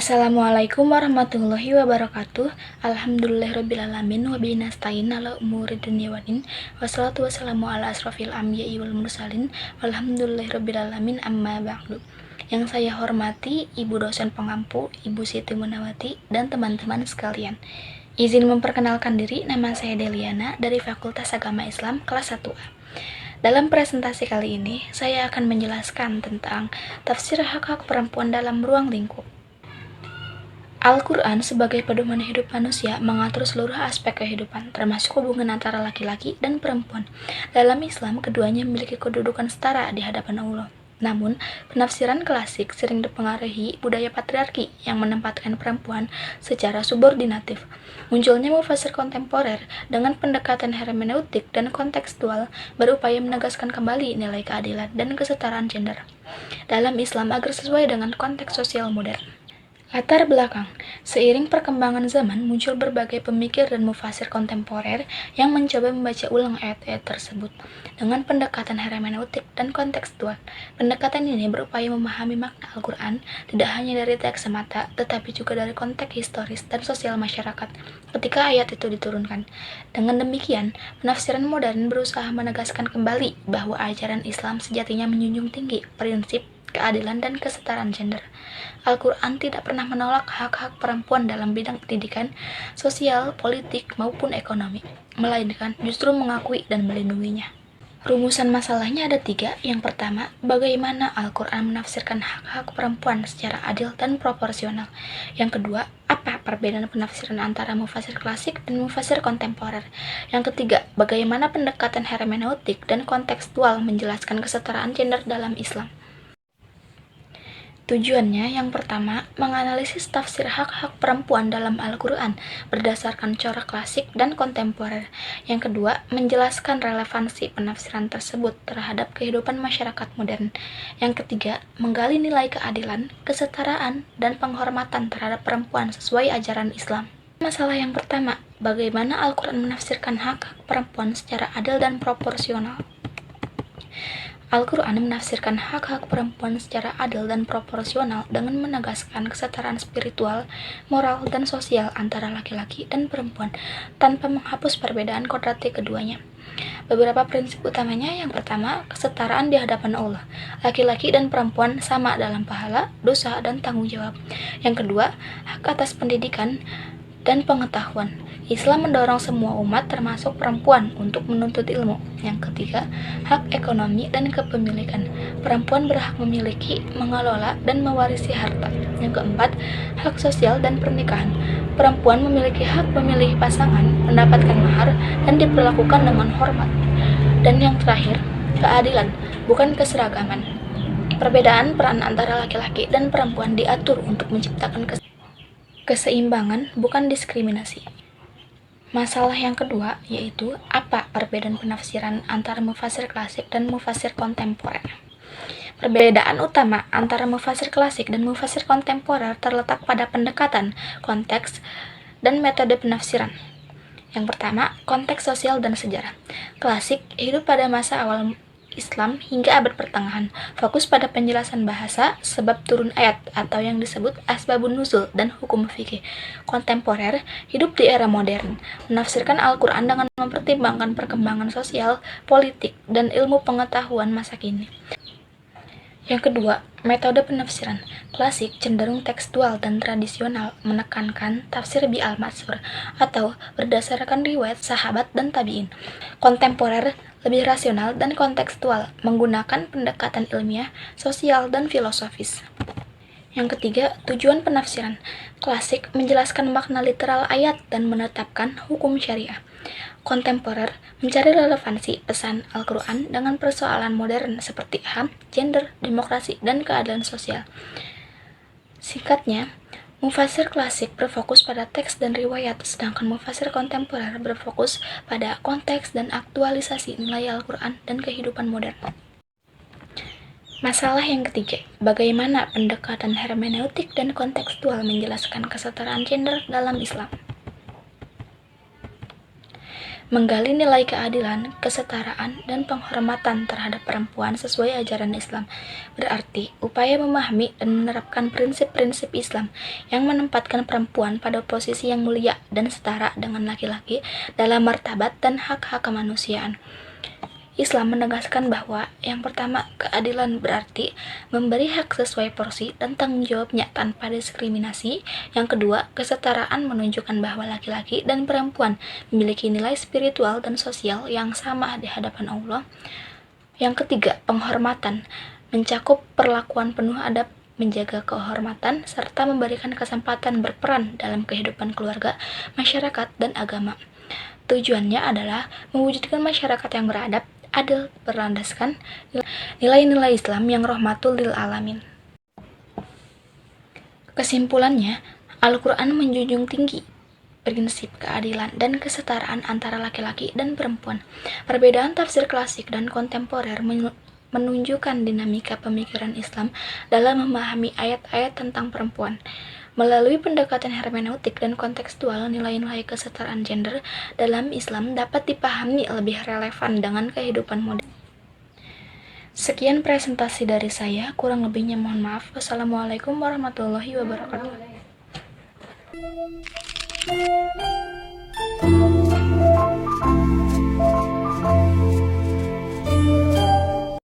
Assalamualaikum warahmatullahi wabarakatuh. Alhamdulillahirrabbilalamin. Wa bihi nasta'in ala umuri dunya waddin. Wassalatu wassalamu ala asrofil anbiya'i wal mursalin. Walhamdulillahirrabbilalamin, amma ba'du. Yang saya hormati Ibu dosen pengampu, Ibu Siti Munawati, dan teman-teman sekalian. Izin memperkenalkan diri, nama saya Deliana dari Fakultas Agama Islam kelas 1A. Dalam presentasi kali ini, saya akan menjelaskan tentang tafsir hak-hak perempuan dalam ruang lingkup. Al-Quran sebagai pedoman hidup manusia mengatur seluruh aspek kehidupan, termasuk hubungan antara laki-laki dan perempuan. Dalam Islam, keduanya memiliki kedudukan setara di hadapan Allah. Namun, penafsiran klasik sering dipengaruhi budaya patriarki yang menempatkan perempuan secara subordinatif. Munculnya mufasir kontemporer dengan pendekatan hermeneutik dan kontekstual berupaya menegaskan kembali nilai keadilan dan kesetaraan gender dalam Islam agar sesuai dengan konteks sosial modern. Latar belakang, seiring perkembangan zaman muncul berbagai pemikir dan mufasir kontemporer yang mencoba membaca ulang ayat-ayat tersebut dengan pendekatan hermeneutik dan kontekstual. Pendekatan ini berupaya memahami makna Al-Quran tidak hanya dari teks semata, tetapi juga dari konteks historis dan sosial masyarakat ketika ayat itu diturunkan. Dengan demikian, penafsiran modern berusaha menegaskan kembali bahwa ajaran Islam sejatinya menjunjung tinggi prinsip keadilan dan kesetaraan gender. Al-Quran tidak pernah menolak hak-hak perempuan dalam bidang pendidikan, sosial, politik, maupun ekonomi, melainkan justru mengakui dan melindunginya. Rumusan masalahnya ada 3. Yang pertama, bagaimana Al-Quran menafsirkan hak-hak perempuan secara adil dan proporsional. Yang kedua, apa perbedaan penafsiran antara mufasir klasik dan mufasir kontemporer. Yang ketiga, bagaimana pendekatan hermeneutik dan kontekstual menjelaskan kesetaraan gender dalam Islam. Tujuannya yang pertama, menganalisis tafsir hak-hak perempuan dalam Al-Quran berdasarkan corak klasik dan kontemporer. Yang kedua, menjelaskan relevansi penafsiran tersebut terhadap kehidupan masyarakat modern. Yang ketiga, menggali nilai keadilan, kesetaraan, dan penghormatan terhadap perempuan sesuai ajaran Islam. Masalah yang pertama, bagaimana Al-Quran menafsirkan hak-hak perempuan secara adil dan proporsional. Al-Quran menafsirkan hak-hak perempuan secara adil dan proporsional dengan menegaskan kesetaraan spiritual, moral, dan sosial antara laki-laki dan perempuan tanpa menghapus perbedaan kodrati keduanya. Beberapa prinsip utamanya, yang pertama, kesetaraan di hadapan Allah. Laki-laki dan perempuan sama dalam pahala, dosa, dan tanggung jawab. Yang kedua, hak atas pendidikan dan pengetahuan. Islam mendorong semua umat termasuk perempuan untuk menuntut ilmu. Yang ketiga, hak ekonomi dan kepemilikan. Perempuan berhak memiliki, mengelola, dan mewarisi harta. Yang keempat, hak sosial dan pernikahan. Perempuan memiliki hak memilih pasangan, mendapatkan mahar, dan diperlakukan dengan hormat. Dan yang terakhir, keadilan, bukan keseragaman. Perbedaan peran antara laki-laki dan perempuan diatur untuk menciptakan keseimbangan, bukan diskriminasi. Masalah yang kedua yaitu apa perbedaan penafsiran antara mufasir klasik dan mufasir kontemporer. Perbedaan utama antara mufasir klasik dan mufasir kontemporer terletak pada pendekatan, konteks, dan metode penafsiran. Yang pertama, konteks sosial dan sejarah. Klasik hidup pada masa awal Islam hingga abad pertengahan, fokus pada penjelasan bahasa, sebab turun ayat atau yang disebut asbabun nuzul dan hukum fikih. Kontemporer hidup di era modern, menafsirkan Al-Quran dengan mempertimbangkan perkembangan sosial, politik, dan ilmu pengetahuan masa kini. Yang kedua, metode penafsiran. Klasik cenderung tekstual dan tradisional, menekankan tafsir bi'al-matsur atau berdasarkan riwayat sahabat dan tabi'in. Kontemporer lebih rasional dan kontekstual, menggunakan pendekatan ilmiah, sosial, dan filosofis. Yang ketiga, tujuan penafsiran. Klasik menjelaskan makna literal ayat dan menetapkan hukum syariah. Kontemporer mencari relevansi pesan Al-Quran dengan persoalan modern seperti HAM, gender, demokrasi, dan keadilan sosial. Singkatnya, mufasir klasik berfokus pada teks dan riwayat, sedangkan mufasir kontemporer berfokus pada konteks dan aktualisasi nilai Al-Quran dan kehidupan modern. Masalah yang ketiga, bagaimana pendekatan hermeneutik dan kontekstual menjelaskan kesetaraan gender dalam Islam. Menggali nilai keadilan, kesetaraan, dan penghormatan terhadap perempuan sesuai ajaran Islam berarti upaya memahami dan menerapkan prinsip-prinsip Islam yang menempatkan perempuan pada posisi yang mulia dan setara dengan laki-laki dalam martabat dan hak-hak kemanusiaan. Islam menegaskan bahwa yang pertama, keadilan berarti memberi hak sesuai porsi dan tanggung jawabnya tanpa diskriminasi. Yang kedua, kesetaraan menunjukkan bahwa laki-laki dan perempuan memiliki nilai spiritual dan sosial yang sama di hadapan Allah. Yang ketiga, penghormatan mencakup perlakuan penuh adab, menjaga kehormatan, serta memberikan kesempatan berperan dalam kehidupan keluarga, masyarakat, dan agama. Tujuannya adalah mewujudkan masyarakat yang beradab, adil, berlandaskan nilai-nilai Islam yang rahmatul lil alamin. Kesimpulannya, Al-Quran menjunjung tinggi prinsip keadilan dan kesetaraan antara laki-laki dan perempuan. Perbedaan tafsir klasik dan kontemporer menunjukkan dinamika pemikiran Islam dalam memahami ayat-ayat tentang perempuan. Melalui pendekatan hermeneutik dan kontekstual, nilai-nilai kesetaraan gender dalam Islam dapat dipahami lebih relevan dengan kehidupan modern. Sekian presentasi dari saya, kurang lebihnya mohon maaf. Wassalamualaikum warahmatullahi wabarakatuh.